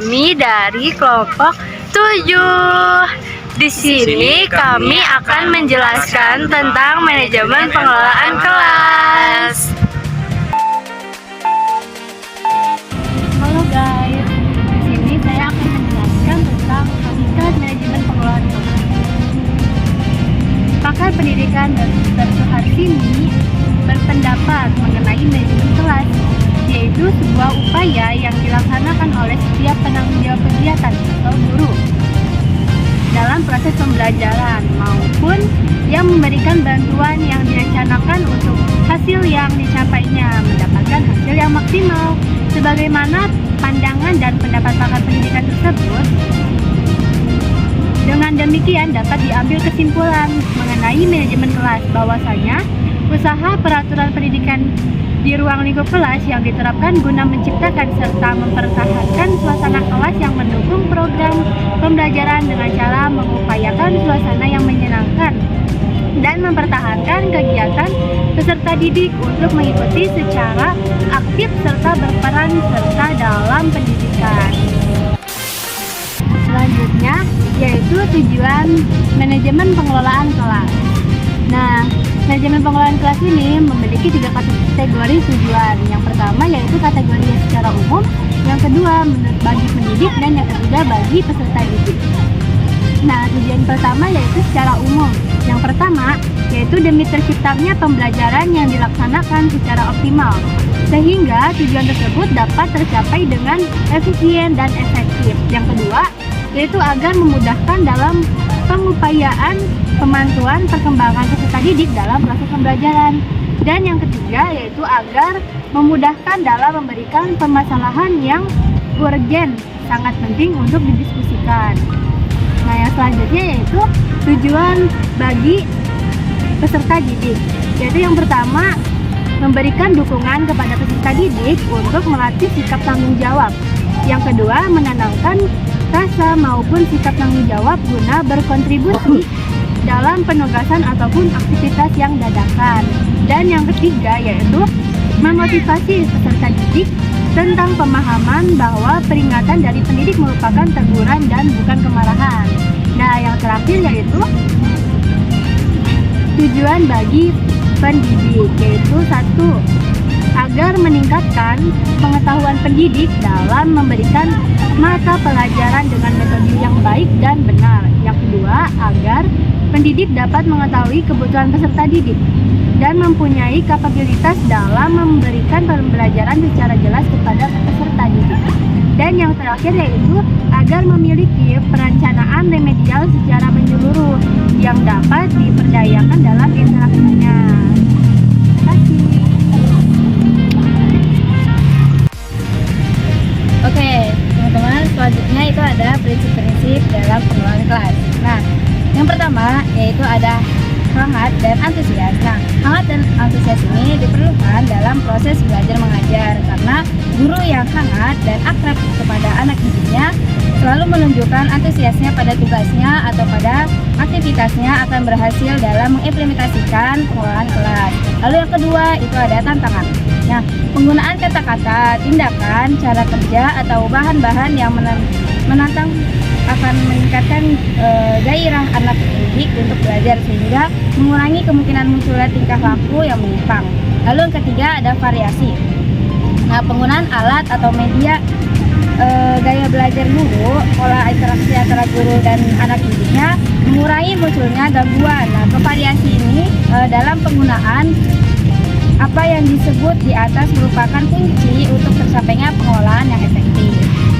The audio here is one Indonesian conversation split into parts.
kami dari kelompok 7. Di sini kami akan menjelaskan tentang manajemen pengelolaan kelas. Halo guys, di sini saya akan menjelaskan tentang hakikat manajemen pengelolaan kelas. Pakar pendidikan dan Dr. Harsini berpendapat mengenai manajemen kelas, yaitu sebuah upaya yang dilaksanakan oleh setiap penanggung jawab kegiatan atau guru dalam proses pembelajaran maupun yang memberikan bantuan yang direncanakan untuk hasil yang dicapainya mendapatkan hasil yang maksimal. Sebagaimana pandangan dan pendapat pakar pendidikan tersebut, dengan demikian dapat diambil kesimpulan mengenai manajemen kelas bahwasanya usaha peraturan pendidikan di ruang lingkup kelas yang diterapkan guna menciptakan serta mempertahankan suasana kelas yang mendukung program pembelajaran dengan cara mengupayakan suasana yang menyenangkan dan mempertahankan kegiatan peserta didik untuk mengikuti secara aktif serta berperan serta dalam pendidikan. Selanjutnya yaitu tujuan manajemen pengelolaan kelas. Nah, manajemen pengelolaan kelas ini memiliki 3 kategori tujuan. Yang pertama yaitu kategori yang secara umum, yang kedua bagi pendidik, dan yang ketiga bagi peserta didik. Nah, tujuan pertama yaitu secara umum. Yang pertama yaitu demi terciptanya pembelajaran yang dilaksanakan secara optimal, sehingga tujuan tersebut dapat tercapai dengan efisien dan efektif. Yang kedua yaitu agar memudahkan dalam pengupayaan pemantauan perkembangan peserta didik dalam proses pembelajaran. Dan yang ketiga yaitu agar memudahkan dalam memberikan permasalahan yang urgen, sangat penting untuk didiskusikan. Nah, yang selanjutnya yaitu tujuan bagi peserta didik, yaitu yang pertama memberikan dukungan kepada peserta didik untuk melatih sikap tanggung jawab. Yang kedua menanamkan rasa maupun sikap tanggung jawab guna berkontribusi dalam penugasan ataupun aktivitas yang dadakan. Dan yang ketiga yaitu memotivasi peserta didik tentang pemahaman bahwa peringatan dari pendidik merupakan teguran dan bukan kemarahan. Nah, yang terakhir yaitu tujuan bagi pendidik, yaitu 1. Agar meningkatkan pengetahuan pendidik dalam memberikan mata pelajaran dengan metode yang baik dan benar. Yang kedua, agar pendidik dapat mengetahui kebutuhan peserta didik dan mempunyai kapabilitas dalam memberikan pembelajaran secara jelas kepada peserta didik. Dan yang terakhir yaitu agar memiliki perencanaan remedial secara menyeluruh yang dapat diperdayakan dalam interaksinya. Terima kasih. Oke, teman-teman, selanjutnya itu ada prinsip-prinsip dalam pengelolaan kelas. Nah, yang pertama yaitu ada hangat dan antusias. Nah, hangat dan antusias ini diperlukan dalam proses belajar mengajar karena guru yang hangat dan akrab kepada anak didiknya selalu menunjukkan antusiasnya pada tugasnya atau pada aktivitasnya akan berhasil dalam mengimplementasikan pengelolaan kelas. Lalu yang kedua itu ada tantangan. Nah, penggunaan kata-kata, tindakan, cara kerja atau bahan-bahan yang menantang akan meningkatkan gairah anak didik untuk belajar sehingga mengurangi kemungkinan munculnya tingkah laku yang menyimpang. Lalu yang ketiga ada variasi. Nah, penggunaan alat atau media gaya belajar guru, pola interaksi antara guru dan anak didiknya mengurangi munculnya gangguan. Nah, variasi ini dalam penggunaan apa yang disebut di atas merupakan kunci untuk tercapainya pengelolaan yang efektif.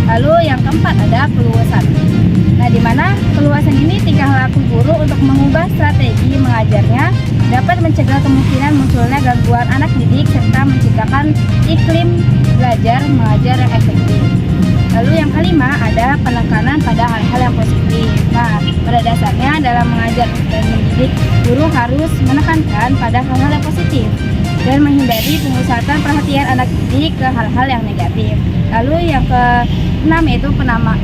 Lalu yang keempat ada keluasan. Nah, di mana keluasan ini tingkah laku guru untuk mengubah strategi mengajarnya dapat mencegah kemungkinan munculnya gangguan anak didik serta menciptakan iklim belajar mengajar yang efektif. Lalu yang kelima ada penekanan pada hal-hal yang positif. Nah, pada dasarnya dalam mengajar dan mendidik, guru harus menekankan pada hal-hal yang positif dan menghindari pemusatan perhatian anak didik ke hal-hal yang negatif. Lalu yang ke-6 yaitu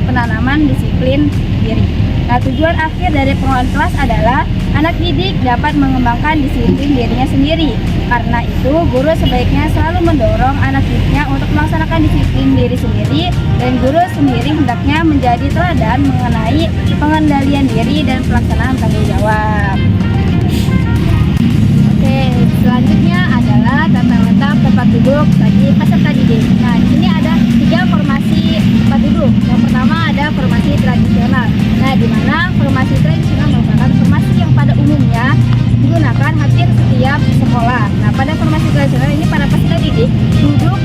penanaman disiplin diri. Nah, tujuan akhir dari pengelolaan kelas adalah anak didik dapat mengembangkan disiplin dirinya sendiri. Karena itu, guru sebaiknya selalu mendorong anak didiknya untuk melaksanakan disiplin diri sendiri, dan guru sendiri hendaknya menjadi teladan mengenai pengendalian diri dan pelaksanaan tanggung jawab. Oke, selanjutnya adalah tata letak tempat duduk bagi peserta didik. Nah, di sini ada 3 formasi tempat duduk. Yang pertama ada formasi tradisional. Nah, di mana formasi tradisional merupakan formasi yang pada umumnya digunakan hampir setiap sekolah. Nah, pada formasi tradisional ini para peserta didik duduk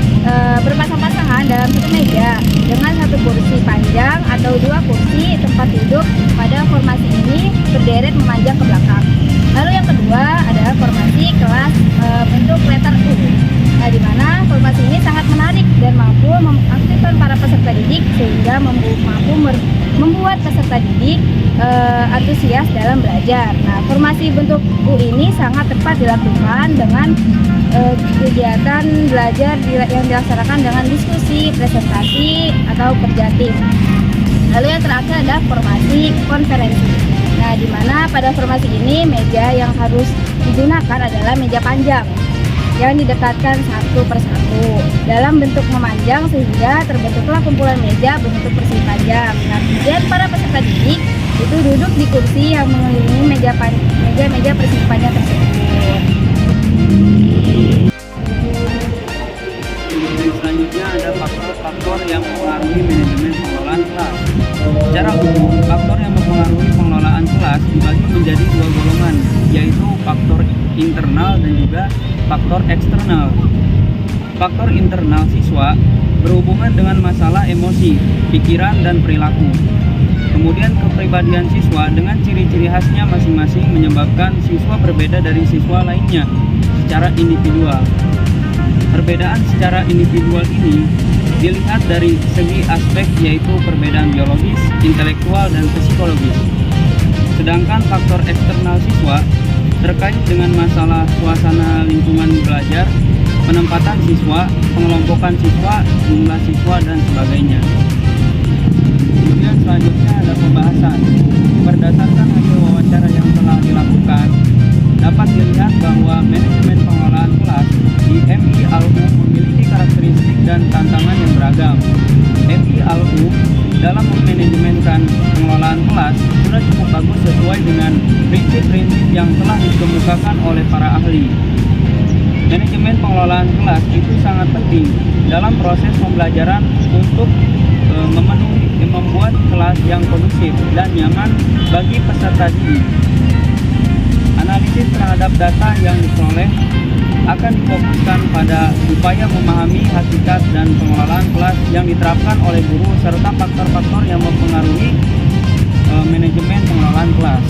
berpasang-pasangan dalam satu meja dengan satu kursi panjang atau 2 kursi tempat duduk pada formasi ini berderet memanjang ke belakang. Lalu yang kedua adalah formasi kelas bentuk letter U. Nah, di mana formasi ini sangat menarik dan mampu mengaktifkan para peserta didik sehingga mampu membuat peserta didik antusias dalam belajar. Nah, formasi bentuk U ini sangat tepat dilakukan dengan kegiatan belajar yang dilaksanakan dengan diskusi, presentasi, atau kerja tim. Lalu yang terakhir adalah formasi konferensi. Nah, di mana pada formasi ini meja yang harus digunakan adalah meja panjang yang didekatkan satu persatu dalam bentuk memanjang sehingga terbentuklah kumpulan meja berbentuk persegi panjang. Nah, kemudian para peserta didik itu duduk di kursi yang mengelilingi meja persegi panjang tersebut. Selanjutnya ada faktor-faktor yang mempengaruhi manajemen pengelolaan kelas. Secara umum, faktor yang mempengaruhi pengelolaan kelas dibagi menjadi 2 golongan, yaitu faktor internal dan juga faktor eksternal. Faktor internal siswa berhubungan dengan masalah emosi, pikiran, dan perilaku. Kemudian kepribadian siswa dengan ciri-ciri khasnya masing-masing menyebabkan siswa berbeda dari siswa lainnya secara individual. Perbedaan secara individual ini dilihat dari segi aspek yaitu perbedaan biologis, intelektual, dan psikologis. Sedangkan faktor eksternal siswa terkait dengan masalah suasana lingkungan belajar, penempatan siswa, pengelompokan siswa, jumlah siswa, dan sebagainya. Kemudian selanjutnya ada pembahasan. Berdasarkan hasil wawancara yang telah dilakukan, dapat dilihat bahwa manajemen pengelolaan kelas di MI-ALU memiliki karakteristik dan tantangan yang beragam. MI-ALU dalam memanajemenkan pengelolaan kelas sudah cukup bagus sesuai dengan prinsip-prinsip yang telah dikemukakan oleh para ahli. Manajemen pengelolaan kelas itu sangat penting dalam proses pembelajaran untuk membuat kelas yang kondusif dan nyaman bagi peserta didik. Analisis terhadap data yang diperoleh akan difokuskan pada upaya memahami hakikat dan pengelolaan kelas yang diterapkan oleh guru serta faktor-faktor yang mempengaruhi manajemen pengelolaan kelas.